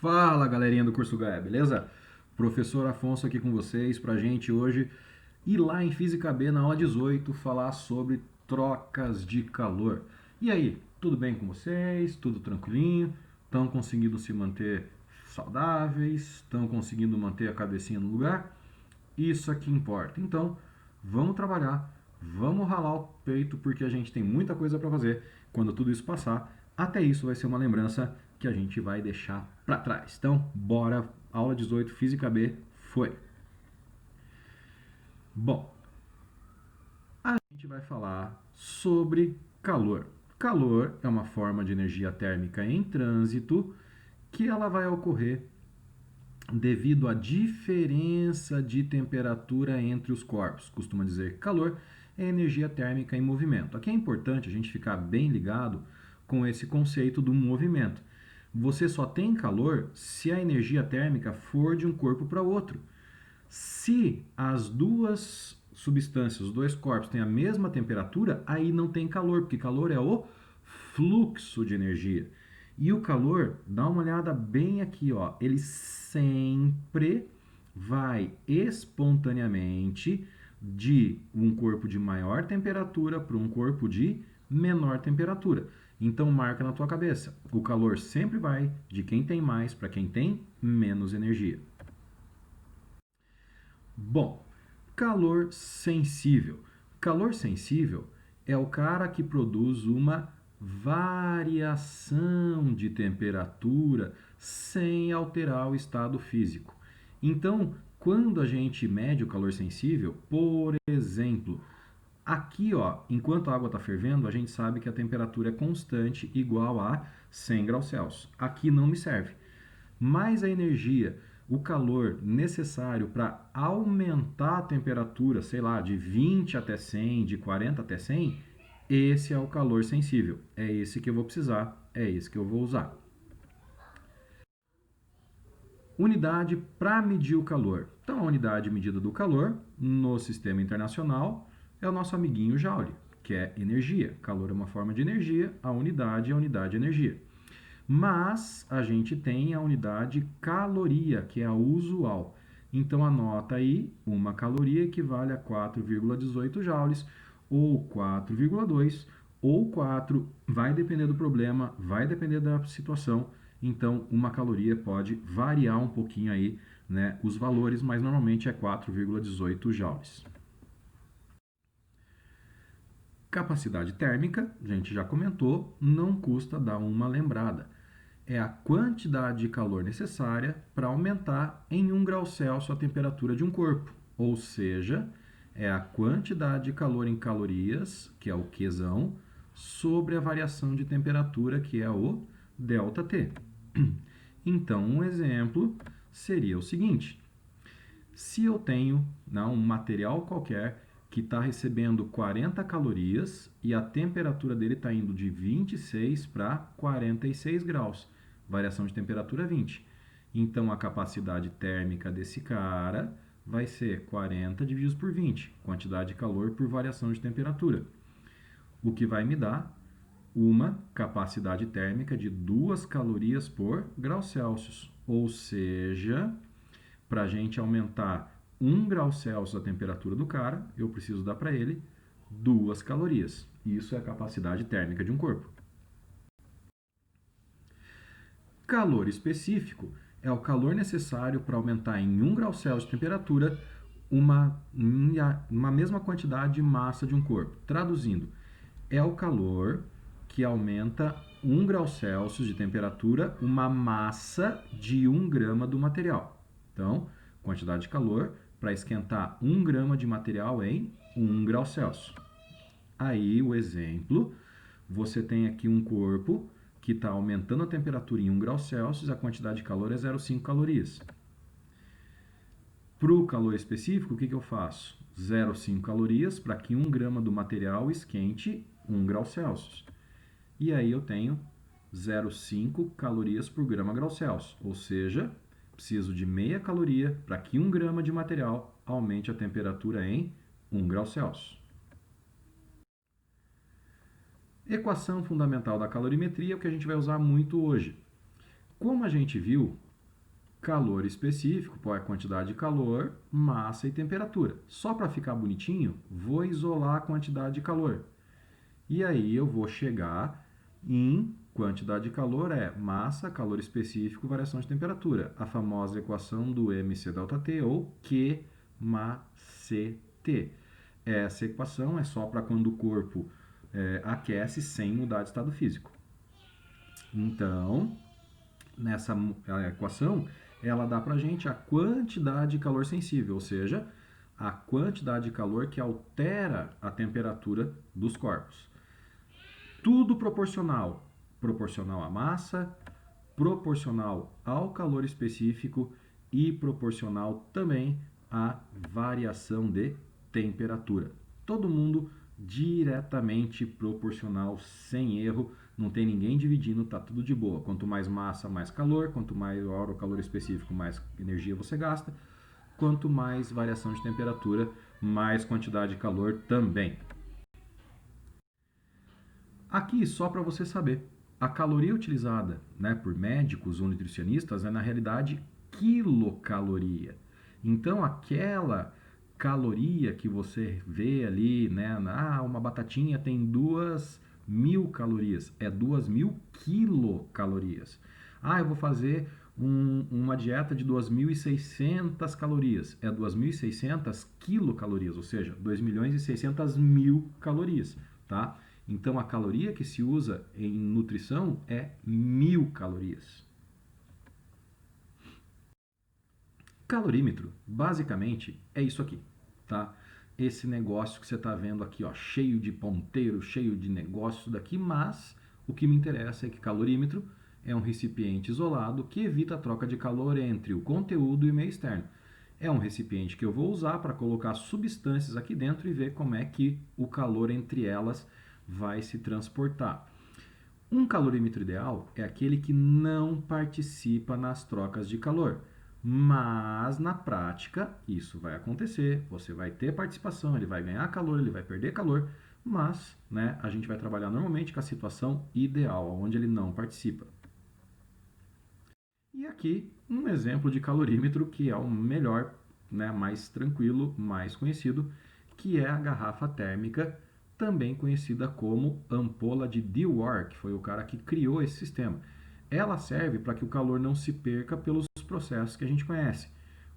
Fala, galerinha do Curso Gaia, beleza? Professor Afonso aqui com vocês pra gente hoje ir lá em Física B na aula 18 falar sobre trocas de calor. E aí, tudo bem com vocês? Tudo tranquilinho? Estão conseguindo se manter saudáveis? Estão conseguindo manter a cabecinha no lugar? Isso aqui importa. Então, vamos trabalhar, vamos ralar o peito porque a gente tem muita coisa para fazer. Quando tudo isso passar, até isso vai ser uma lembrança que a gente vai deixar para trás. Então, bora, aula 18, Física B, foi. Bom, a gente vai falar sobre calor. Calor é uma forma de energia térmica em trânsito que ela vai ocorrer devido à diferença de temperatura entre os corpos. Costuma dizer que calor é energia térmica em movimento. Aqui é importante a gente ficar bem ligado com esse conceito do movimento. Você só tem calor se a energia térmica for de um corpo para outro. Se as duas substâncias, os dois corpos têm a mesma temperatura, aí não tem calor, porque calor é o fluxo de energia. E o calor, dá uma olhada bem aqui, ó, ele sempre vai espontaneamente de um corpo de maior temperatura para um corpo de menor temperatura. Então marca na tua cabeça, o calor sempre vai de quem tem mais para quem tem menos energia. Bom, calor sensível. Calor sensível é o cara que produz uma variação de temperatura sem alterar o estado físico. Então, quando a gente mede o calor sensível, por exemplo, aqui, ó, enquanto a água está fervendo, a gente sabe que a temperatura é constante, igual a 100 graus Celsius. Aqui não me serve. Mas a energia, o calor necessário para aumentar a temperatura, sei lá, de 20 até 100, de 40 até 100, esse é o calor sensível. É esse que eu vou precisar, é esse que eu vou usar. Unidade para medir o calor. Então, a unidade de medida do calor no sistema internacional é o nosso amiguinho Joule, que é energia. Calor é uma forma de energia, a unidade é a unidade de energia. Mas a gente tem a unidade caloria, que é a usual. Então anota aí, uma caloria equivale a 4,18 joules, ou 4,2, ou 4, vai depender do problema, vai depender da situação. Então uma caloria pode variar um pouquinho aí, né, os valores, mas normalmente é 4,18 joules. Capacidade térmica, a gente já comentou, não custa dar uma lembrada. É a quantidade de calor necessária para aumentar em 1 grau Celsius a temperatura de um corpo. Ou seja, é a quantidade de calor em calorias, que é o Qzão, sobre a variação de temperatura, que é o ΔT. Então, um exemplo seria o seguinte: se eu tenho um material qualquer que está recebendo 40 calorias e a temperatura dele está indo de 26 para 46 graus, variação de temperatura 20. Então a capacidade térmica desse cara vai ser 40 divididos por 20, quantidade de calor por variação de temperatura, o que vai me dar uma capacidade térmica de 2 calorias por grau Celsius. Ou seja, para a gente aumentar 1 grau Celsius a temperatura do cara, eu preciso dar para ele 2 calorias. Isso é a capacidade térmica de um corpo. Calor específico é o calor necessário para aumentar em 1 grau Celsius a temperatura uma mesma quantidade de massa de um corpo. Traduzindo, é o calor que aumenta 1 grau Celsius de temperatura uma massa de 1 grama do material. Então, quantidade de calor para esquentar 1 grama de material em 1 grau Celsius. Aí, o exemplo, você tem aqui um corpo que está aumentando a temperatura em 1 grau Celsius, a quantidade de calor é 0,5 calorias. Para o calor específico, o que eu faço? 0,5 calorias para que 1 grama do material esquente 1 grau Celsius. E aí eu tenho 0,5 calorias por grama grau Celsius, ou seja, preciso de meia caloria para que 1 grama de material aumente a temperatura em 1 grau Celsius. Equação fundamental da calorimetria é o que a gente vai usar muito hoje. Como a gente viu, calor específico, qual é a quantidade de calor, massa e temperatura. Só para ficar bonitinho, vou isolar a quantidade de calor. E aí eu vou chegar em quantidade de calor é massa, calor específico, variação de temperatura. A famosa equação do mc ΔT ou QmaCT. Essa equação é só para quando o corpo aquece sem mudar de estado físico. Então, nessa equação, ela dá para a gente a quantidade de calor sensível, ou seja, a quantidade de calor que altera a temperatura dos corpos. Tudo proporcional. Proporcional à massa, proporcional ao calor específico e proporcional também à variação de temperatura. Todo mundo diretamente proporcional, sem erro, não tem ninguém dividindo, tá tudo de boa. Quanto mais massa, mais calor, quanto maior o calor específico, mais energia você gasta. Quanto mais variação de temperatura, mais quantidade de calor também. Aqui, só para você saber, a caloria utilizada, né, por médicos ou nutricionistas é, na realidade, quilocaloria. Então, aquela caloria que você vê ali, né, uma batatinha tem 2.000 calorias, é 2.000 quilocalorias. Eu vou fazer uma dieta de 2.600 calorias, é 2.600 quilocalorias, ou seja, 2.600.000 calorias, tá? Então, a caloria que se usa em nutrição é 1.000 calorias. Calorímetro, basicamente, é isso aqui, tá? Esse negócio que você está vendo aqui, ó, cheio de ponteiro, cheio de negócio daqui, mas o que me interessa é que calorímetro é um recipiente isolado que evita a troca de calor entre o conteúdo e o meio externo. É um recipiente que eu vou usar para colocar substâncias aqui dentro e ver como é que o calor entre elas vai se transportar. Um calorímetro ideal é aquele que não participa nas trocas de calor. Mas na prática isso vai acontecer, você vai ter participação, ele vai ganhar calor, ele vai perder calor, mas né, a gente vai trabalhar normalmente com a situação ideal, onde ele não participa. E aqui um exemplo de calorímetro que é o melhor, né, mais tranquilo, mais conhecido, que é a garrafa térmica, também conhecida como ampola de Dewar, que foi o cara que criou esse sistema. Ela serve para que o calor não se perca pelos processos que a gente conhece: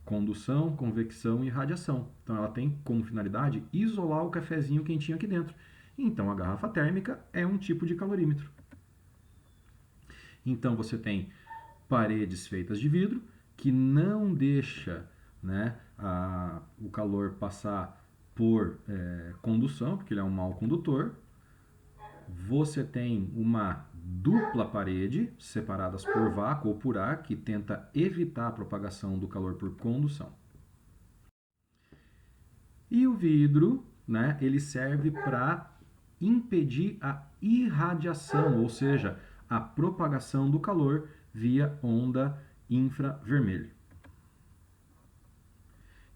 condução, convecção e radiação. Então ela tem como finalidade isolar o cafezinho quentinho aqui dentro. Então a garrafa térmica é um tipo de calorímetro. Então você tem paredes feitas de vidro que não deixa, né, o calor passar por condução, porque ele é um mau condutor. Você tem uma dupla parede, separadas por vácuo ou por ar, que tenta evitar a propagação do calor por condução. E o vidro, né, ele serve para impedir a irradiação, ou seja, a propagação do calor via onda infravermelho.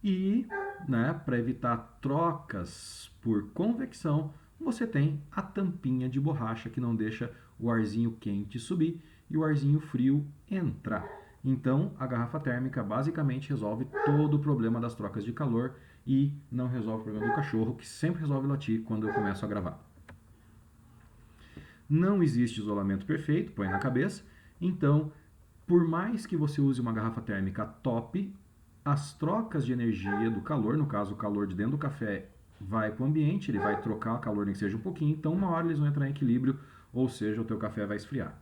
E, né, para evitar trocas por convecção, você tem a tampinha de borracha que não deixa o arzinho quente subir e o arzinho frio entrar. Então, a garrafa térmica basicamente resolve todo o problema das trocas de calor e não resolve o problema do cachorro, que sempre resolve latir quando eu começo a gravar. Não existe isolamento perfeito, põe na cabeça. Então, por mais que você use uma garrafa térmica top, as trocas de energia do calor, no caso o calor de dentro do café, vai para o ambiente, ele vai trocar o calor nem que seja um pouquinho, então uma hora eles vão entrar em equilíbrio, ou seja, o teu café vai esfriar.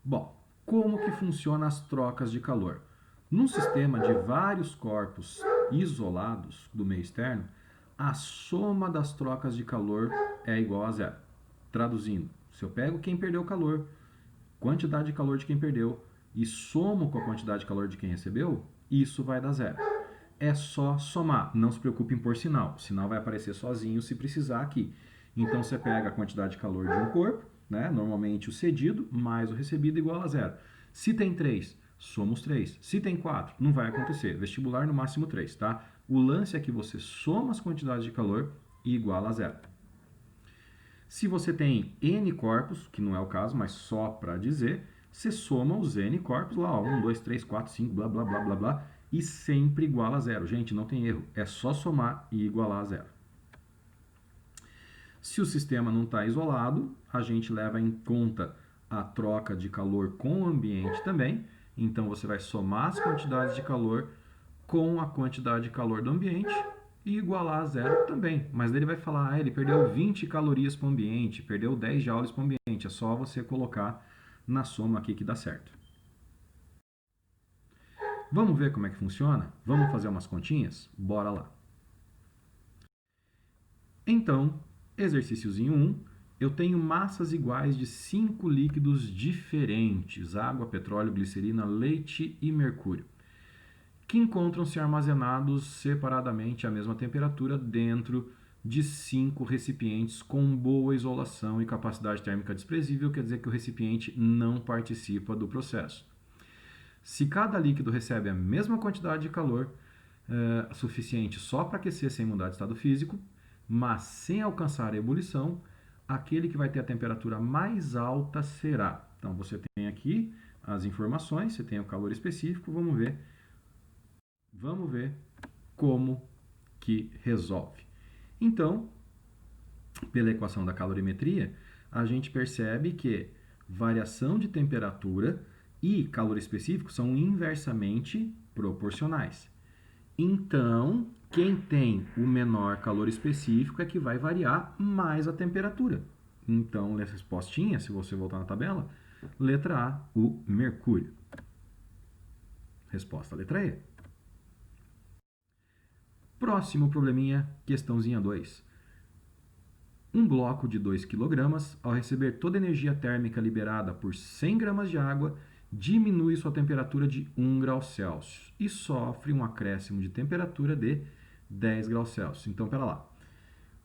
Bom, como que funciona as trocas de calor? Num sistema de vários corpos isolados do meio externo, a soma das trocas de calor é igual a zero. Traduzindo, se eu pego quem perdeu calor, quantidade de calor de quem perdeu, e somo com a quantidade de calor de quem recebeu, isso vai dar zero. É só somar, não se preocupe em pôr sinal. O sinal vai aparecer sozinho se precisar aqui. Então você pega a quantidade de calor de um corpo, né? Normalmente o cedido mais o recebido igual a zero. Se tem 3, soma os 3. Se tem 4, não vai acontecer. Vestibular no máximo 3, tá? O lance é que você soma as quantidades de calor e iguala a zero. Se você tem N corpos, que não é o caso, mas só para dizer, Você soma os N corpos lá, ó, 1, 2, 3, 4, 5, blá, blá, blá, blá, blá, e sempre iguala a zero. Gente, não tem erro, é só somar e igualar a zero. Se o sistema não está isolado, a gente leva em conta a troca de calor com o ambiente também. Então, você vai somar as quantidades de calor com a quantidade de calor do ambiente e igualar a zero também. Mas ele vai falar, ele perdeu 20 calorias para o ambiente, perdeu 10 joules para o ambiente. É só você colocar na soma aqui que dá certo. Vamos ver como é que funciona? Vamos fazer umas continhas? Bora lá. Então, exercíciozinho 1, eu tenho massas iguais de 5 líquidos diferentes, água, petróleo, glicerina, leite e mercúrio, que encontram-se armazenados separadamente à mesma temperatura dentro de 5 recipientes com boa isolação e capacidade térmica desprezível, quer dizer que o recipiente não participa do processo. Se cada líquido recebe a mesma quantidade de calor, suficiente só para aquecer sem mudar de estado físico, mas sem alcançar a ebulição, aquele que vai ter a temperatura mais alta será. Então, você tem aqui as informações, você tem o calor específico, vamos ver como que resolve. Então, pela equação da calorimetria, a gente percebe que variação de temperatura e calor específico são inversamente proporcionais. Então, quem tem o menor calor específico é que vai variar mais a temperatura. Então, nessa respostinha, se você voltar na tabela, letra A, o mercúrio. Resposta letra E. Próximo probleminha, questãozinha 2. Um bloco de 2 kg, ao receber toda a energia térmica liberada por 100 gramas de água, diminui sua temperatura de 1 grau Celsius e sofre um acréscimo de temperatura de 10 graus Celsius. Então, pera lá.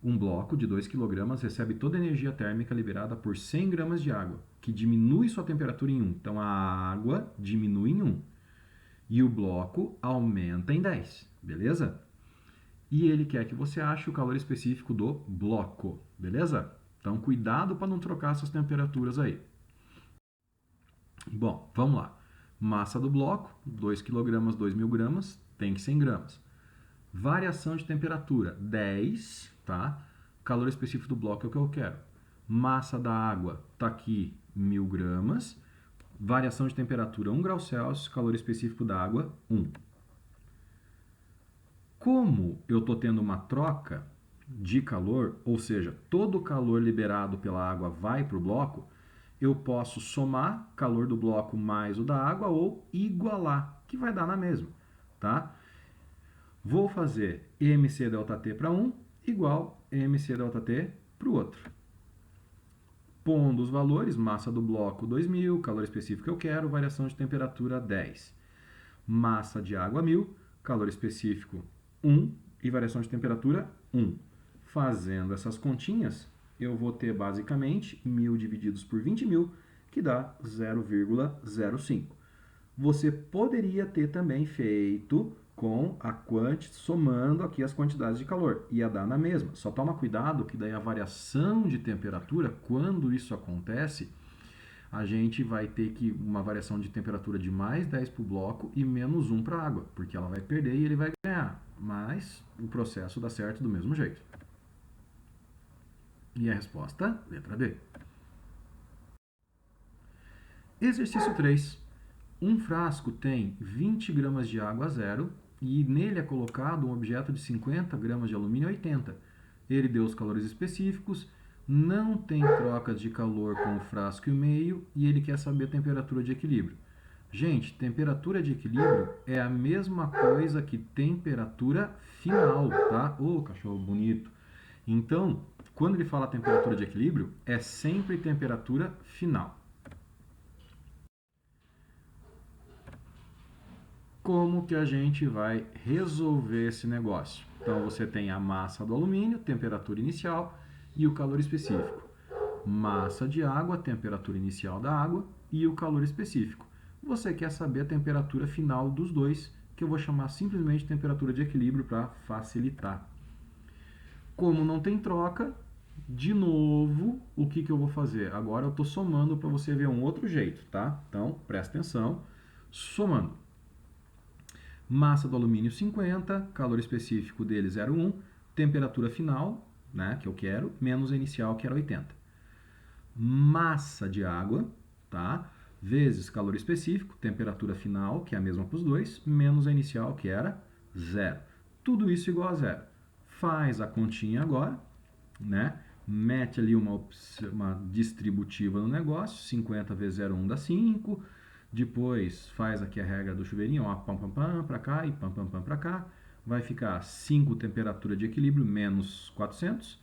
Um bloco de 2 kg recebe toda a energia térmica liberada por 100 gramas de água, que diminui sua temperatura em 1. Então, a água diminui em 1 e o bloco aumenta em 10, beleza? E ele quer que você ache o calor específico do bloco, beleza? Então, cuidado para não trocar essas temperaturas aí. Bom, vamos lá. Massa do bloco, 2 kg, 2.000 gramas, tem que 100 gramas. Variação de temperatura, 10, tá? Calor específico do bloco é o que eu quero. Massa da água, tá aqui, 1.000 gramas. Variação de temperatura, 1 grau Celsius. Calor específico da água, 1. Como eu estou tendo uma troca de calor, ou seja, todo o calor liberado pela água vai para o bloco, eu posso somar calor do bloco mais o da água ou igualar, que vai dar na mesma, tá? Vou fazer mc ΔT para um igual mc ΔT para o outro. Pondo os valores, massa do bloco 2.000, calor específico que eu quero, variação de temperatura 10. Massa de água 1.000, calor específico 1 e variação de temperatura 1. Fazendo essas continhas, eu vou ter basicamente 1.000 divididos por 20.000, que dá 0,05. Você poderia ter também feito com a somando aqui as quantidades de calor. Ia dar na mesma. Só toma cuidado que daí a variação de temperatura, quando isso acontece, a gente vai ter que uma variação de temperatura de mais 10 para o bloco e menos 1 para a água, porque ela vai perder e ele vai ganhar. Mas o processo dá certo do mesmo jeito. E a resposta, letra B. Exercício 3. Um frasco tem 20 gramas de água a zero e nele é colocado um objeto de 50 gramas de alumínio a 80. Ele deu os calores específicos, não tem trocas de calor com o frasco e o meio e ele quer saber a temperatura de equilíbrio. Gente, temperatura de equilíbrio é a mesma coisa que temperatura final, tá? Ô, cachorro bonito. Então, quando ele fala temperatura de equilíbrio, é sempre temperatura final. Como que a gente vai resolver esse negócio? Então, você tem a massa do alumínio, temperatura inicial, e o calor específico. Massa de água, temperatura inicial da água, e o calor específico. Você quer saber a temperatura final dos dois, que eu vou chamar simplesmente temperatura de equilíbrio para facilitar. Como não tem troca, De novo, o que eu vou fazer? Agora eu estou somando para você ver um outro jeito, tá? Então, presta atenção. Somando. Massa do alumínio 50, calor específico dele 0,1, temperatura final, né, que eu quero, menos a inicial, que era 80. Massa de água, tá? Vezes calor específico, temperatura final, que é a mesma para os dois, menos a inicial, que era 0. Tudo isso igual a 0. Faz a continha agora, né? Mete ali uma distributiva no negócio, 50 vezes 0,1 dá 5. Depois faz aqui a regra do chuveirinho, ó, pam pam pam para cá e pam pam pam para cá. Vai ficar 5 temperatura de equilíbrio menos 400,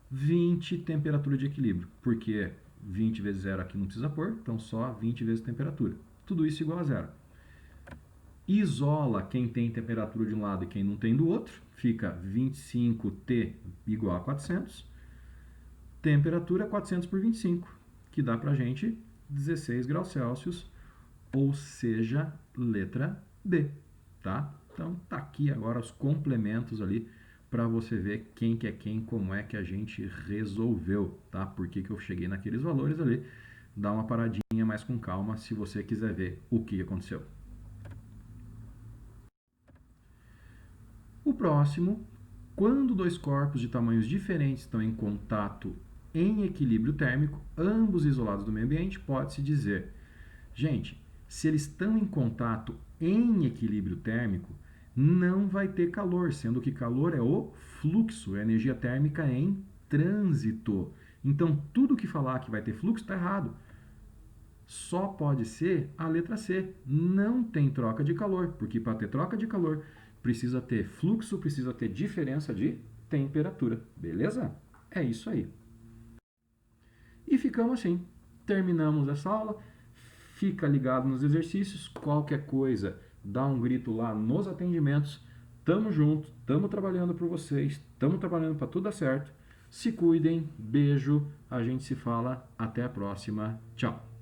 20 temperatura de equilíbrio, porque 20 vezes 0 aqui não precisa pôr, então só 20 vezes temperatura. Tudo isso igual a 0. Isola quem tem temperatura de um lado e quem não tem do outro, fica 25T igual a 400. Temperatura 400 por 25, que dá pra gente 16 graus Celsius, ou seja, letra B, tá? Então tá aqui agora os complementos ali para você ver quem que é quem, como é que a gente resolveu, tá? Por que eu cheguei naqueles valores ali. Dá uma paradinha mais com calma se você quiser ver o que aconteceu. O próximo, quando dois corpos de tamanhos diferentes estão em contato em equilíbrio térmico, ambos isolados do meio ambiente, pode-se dizer, gente, se eles estão em contato em equilíbrio térmico, não vai ter calor, sendo que calor é o fluxo, é a energia térmica em trânsito. Então, tudo que falar que vai ter fluxo está errado. Só pode ser a letra C. Não tem troca de calor, porque para ter troca de calor precisa ter fluxo, precisa ter diferença de temperatura. Beleza? É isso aí. E ficamos assim. Terminamos essa aula. Fica ligado nos exercícios. Qualquer coisa, dá um grito lá nos atendimentos. Tamo junto, tamo trabalhando por vocês, tamo trabalhando para tudo dar certo. Se cuidem, beijo, a gente se fala, até a próxima, tchau.